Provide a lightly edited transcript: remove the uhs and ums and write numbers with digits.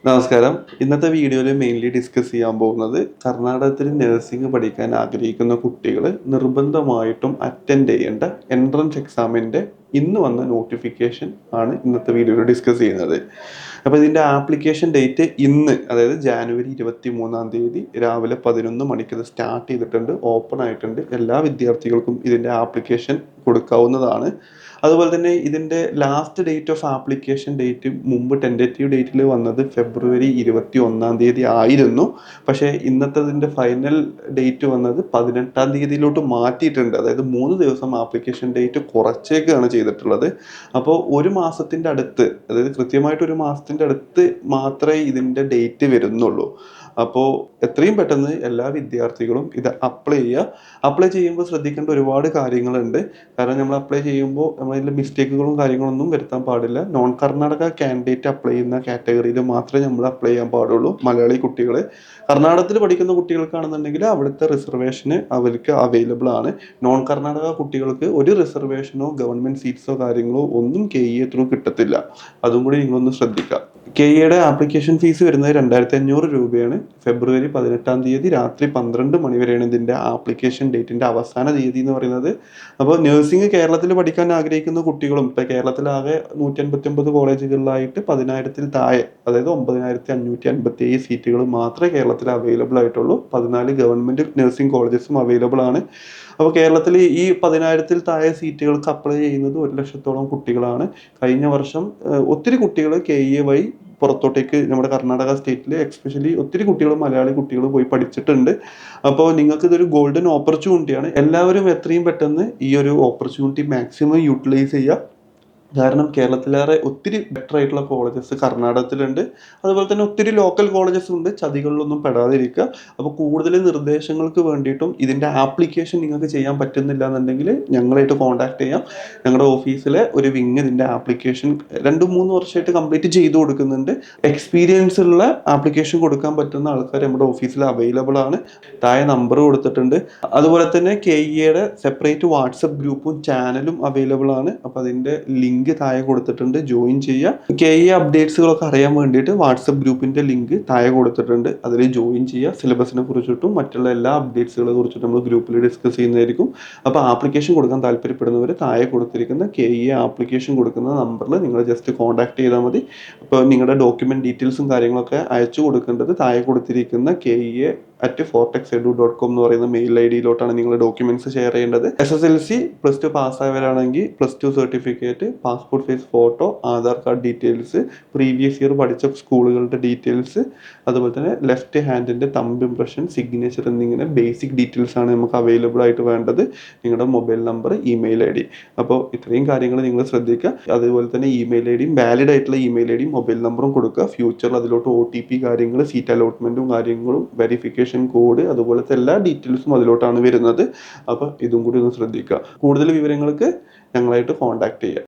നമസ്കാരം. ഇന്നത്തെ വീഡിയോയിൽ മെയിൻലി ഡിസ്കസ് ചെയ്യാൻ പോകുന്നത് കർണാടകത്തിൽ നഴ്സിംഗ് പഠിക്കാൻ ആഗ്രഹിക്കുന്ന കുട്ടികൾ നിർബന്ധമായിട്ടും അറ്റൻഡ് ചെയ്യേണ്ട എൻട്രൻസ് എക്സാമിൻ്റെ ഇന്ന് വന്ന നോട്ടിഫിക്കേഷൻ ആണ് ഇന്നത്തെ വീഡിയോയിൽ ഡിസ്കസ് ചെയ്യുന്നത്. അപ്പോൾ ഇതിൻ്റെ ആപ്ലിക്കേഷൻ ഡേറ്റ് ഇന്ന്, അതായത് ജാനുവരി 23 രാവിലെ 11 മണിക്ക് ഇത് സ്റ്റാർട്ട് ചെയ്തിട്ടുണ്ട്, ഓപ്പൺ ആയിട്ടുണ്ട്. എല്ലാ വിദ്യാർത്ഥികൾക്കും ഇതിൻ്റെ ആപ്ലിക്കേഷൻ കൊടുക്കാവുന്നതാണ്. അതുപോലെ തന്നെ ഇതിൻ്റെ last date of application date മുമ്പ് ടെൻറ്റേറ്റീവ് ഡേറ്റിൽ വന്നത് ഫെബ്രുവരി 21 ആയിരുന്നു. പക്ഷേ ഇന്നത്തതിൻ്റെ ഫൈനൽ ഡേറ്റ് വന്നത് 18 മാറ്റിയിട്ടുണ്ട്. അതായത് 3 ദിവസം ആപ്ലിക്കേഷൻ ഡേറ്റ് കുറച്ചേക്കാണ് ചെയ്തിട്ടുള്ളത്. അപ്പോൾ ഒരു മാസത്തിൻ്റെ അടുത്ത്, അതായത് കൃത്യമായിട്ട് ഒരു മാസത്തിൻ്റെ അടുത്ത് മാത്രമേ ഇതിൻ്റെ ഡേറ്റ് വരുന്നുള്ളൂ. അപ്പോൾ എത്രയും പെട്ടെന്ന് എല്ലാ വിദ്യാർത്ഥികളും ഇത് അപ്ലൈ ചെയ്യുമ്പോൾ ശ്രദ്ധിക്കേണ്ട ഒരുപാട് കാര്യങ്ങളുണ്ട്. കാരണം നമ്മൾ അപ്ലൈ ചെയ്യുമ്പോൾ നമ്മളതിൽ മിസ്റ്റേക്കുകളും കാര്യങ്ങളൊന്നും വരുത്താൻ പാടില്ല. നോൺ കർണാടക കാൻഡിഡേറ്റ് അപ്ലൈ ചെയ്യുന്ന കാറ്റഗറിയിൽ മാത്രമേ നമ്മൾ അപ്ലൈ ചെയ്യാൻ പാടുള്ളൂ. മലയാളി കുട്ടികൾ, കർണാടകത്തിൽ പഠിക്കുന്ന കുട്ടികൾക്കാണെന്നുണ്ടെങ്കിൽ അവിടുത്തെ റിസർവേഷന് അവർക്ക് അവൈലബിൾ ആണ്. നോൺ കർണാടക കുട്ടികൾക്ക് ഒരു റിസർവേഷനോ ഗവൺമെൻറ് സീറ്റ്സോ കാര്യങ്ങളോ ഒന്നും KE ത്രൂ കിട്ടത്തില്ല. അതും കൂടി നിങ്ങളൊന്ന് ശ്രദ്ധിക്കുക. KEയുടെ ആപ്ലിക്കേഷൻ ഫീസ് വരുന്നത് 2500 രൂപയാണ്. ഫെബ്രുവരി 18 രാത്രി 12 മണി വരെയാണ് ഇതിൻ്റെ ആപ്ലിക്കേഷൻ ഡേറ്റിൻ്റെ അവസാന തീയതി എന്ന് പറയുന്നത്. അപ്പോൾ നഴ്സിംഗ് കേരളത്തിൽ പഠിക്കാൻ ആഗ്രഹിക്കുന്ന കുട്ടികളും, ഇപ്പോൾ കേരളത്തിലാകെ 159 കോളേജുകളിലായിട്ട് 10,000-ൽ താഴെ, അതായത് 9,557 സീറ്റുകൾ മാത്രമേ കേരളത്തിൽ അവൈലബിൾ ആയിട്ടുള്ളൂ. 14 ഗവൺമെൻറ് നഴ്സിംഗ് കോളേജസും അവൈലബിൾ ആണ്. അപ്പോൾ കേരളത്തിൽ ഈ 10,000-ൽ താഴെ സീറ്റുകൾക്ക് അപ്ലൈ ചെയ്യുന്നത് 1,00,000-ഓളം കുട്ടികളാണ്. കഴിഞ്ഞ വർഷം ഒത്തിരി കുട്ടികൾ KE വഴി പുറത്തോട്ടേക്ക് നമ്മുടെ കർണാടക സ്റ്റേറ്റിൽ എക്സ്പെഷ്യലി ഒത്തിരി കുട്ടികൾ, മലയാളി കുട്ടികൾ പോയി പഠിച്ചിട്ടുണ്ട്. അപ്പോൾ നിങ്ങൾക്ക് ഇതൊരു ഗോൾഡൻ ഓപ്പർച്യൂണിറ്റിയാണ്. എല്ലാവരും എത്രയും പെട്ടെന്ന് ഈ ഒരു ഓപ്പർച്യൂണിറ്റി മാക്സിമം യൂട്ടിലൈസ് ചെയ്യുക. കാരണം കേരളത്തിലേറെ ഒത്തിരി ബെറ്റർ ആയിട്ടുള്ള കോളേജസ് കർണാടകത്തിലുണ്ട്. അതുപോലെ തന്നെ ഒത്തിരി ലോക്കൽ കോളേജസ് ഉണ്ട്. ചതികളിലൊന്നും പെടാതിരിക്കുക. അപ്പോൾ കൂടുതൽ നിർദ്ദേശങ്ങൾക്ക് വേണ്ടിയിട്ടും ഇതിൻ്റെ ആപ്ലിക്കേഷൻ നിങ്ങൾക്ക് ചെയ്യാൻ പറ്റുന്നില്ല എന്നുണ്ടെങ്കിൽ ഞങ്ങളായിട്ട് കോൺടാക്ട് ചെയ്യാം. ഞങ്ങളുടെ ഓഫീസിലെ ഒരു വിങ് ഇതിൻ്റെ ആപ്ലിക്കേഷൻ 2-3 വർഷമായിട്ട് കംപ്ലീറ്റ് ചെയ്തു കൊടുക്കുന്നുണ്ട്. എക്സ്പീരിയൻസ് ഉള്ള ആപ്ലിക്കേഷൻ കൊടുക്കാൻ പറ്റുന്ന ആൾക്കാർ നമ്മുടെ ഓഫീസിൽ അവൈലബിൾ ആണ്. താഴെ നമ്പർ കൊടുത്തിട്ടുണ്ട്. അതുപോലെ തന്നെ KEയുടെ സെപ്പറേറ്റ് വാട്സപ്പ് ഗ്രൂപ്പും ചാനലും അവൈലബിൾ ആണ്. അപ്പോൾ അതിൻ്റെ ലിങ്ക് താഴെ കൊടുത്തിട്ടുണ്ട്, ജോയിൻ ചെയ്യുക. KE അപ്ഡേറ്റ്സുകളൊക്കെ അറിയാൻ വേണ്ടിയിട്ട് വാട്സപ്പ് ഗ്രൂപ്പിന്റെ ലിങ്ക് താഴെ കൊടുത്തിട്ടുണ്ട്, അതിൽ ജോയിൻ ചെയ്യുക. സിലബസിനെ കുറിച്ചിട്ടും മറ്റുള്ള എല്ലാ അപ്ഡേറ്റ്സുകളെ കുറിച്ചിട്ടും നമ്മൾ ഗ്രൂപ്പിൽ ഡിസ്കസ് ചെയ്യുന്നതായിരിക്കും. അപ്പോൾ ആപ്ലിക്കേഷൻ കൊടുക്കാൻ താല്പര്യപ്പെടുന്നവർ താഴെ കൊടുത്തിരിക്കുന്ന KE ആപ്ലിക്കേഷൻ കൊടുക്കുന്ന നമ്പറിൽ നിങ്ങൾ ജസ്റ്റ് കോൺടാക്ട് ചെയ്താൽ മതി. അപ്പോൾ നിങ്ങളുടെ ഡോക്യുമെന്റ് ഡീറ്റെയിൽസും കാര്യങ്ങളൊക്കെ അയച്ചു കൊടുക്കേണ്ടത് താഴെ കൊടുത്തിരിക്കുന്ന KE@fortexedu.com എന്ന് പറയുന്ന മെയിൽ ID-യിലോട്ടാണ് നിങ്ങൾ ഡോക്യുമെന്റ്സ് ഷെയർ ചെയ്യേണ്ടത്. SSLC +2 പാസ്സായവരാണെങ്കിൽ +2 certificate, passport size photo, Aadhaar card details, previous year പഠിച്ച സ്കൂളുകളുടെ ഡീറ്റെയിൽസ്, അതുപോലെ തന്നെ ലെഫ്റ്റ് ഹാൻഡിൻ്റെ തമ്പ് ഇംപ്രഷൻ, സിഗ്നേച്ചർ എന്നിങ്ങനെ ബേസിക് ഡീറ്റെയിൽസ് ആണ് നമുക്ക് അവൈലബിൾ ആയിട്ട് വേണ്ടത്. നിങ്ങളുടെ മൊബൈൽ നമ്പർ, ഇമെയിൽ ID. അപ്പോൾ ഇത്രയും കാര്യങ്ങൾ നിങ്ങൾ ശ്രദ്ധിക്കുക. അതുപോലെ തന്നെ ഇമെയിൽ IDയും വാലിഡ് ആയിട്ടുള്ള ഇമെയിൽ IDയും മൊബൈൽ നമ്പറും കൊടുക്കുക. ഫ്യൂച്ചറിൽ അതിലോട്ട് OTP കാര്യങ്ങൾ, സീറ്റ് അലോട്ട്മെൻറ്റും കാര്യങ്ങളും, വെരിഫിക്കേഷൻ കോഡ്, അതുപോലത്തെ എല്ലാ ഡീറ്റെയിൽസും അതിലോട്ടാണ് വരുന്നത്. അപ്പോൾ ഇതും കൂടി ഒന്ന് ശ്രദ്ധിക്കുക. കൂടുതൽ വിവരങ്ങൾക്ക് ഞങ്ങളായിട്ട് കോൺടാക്ട് ചെയ്യുക.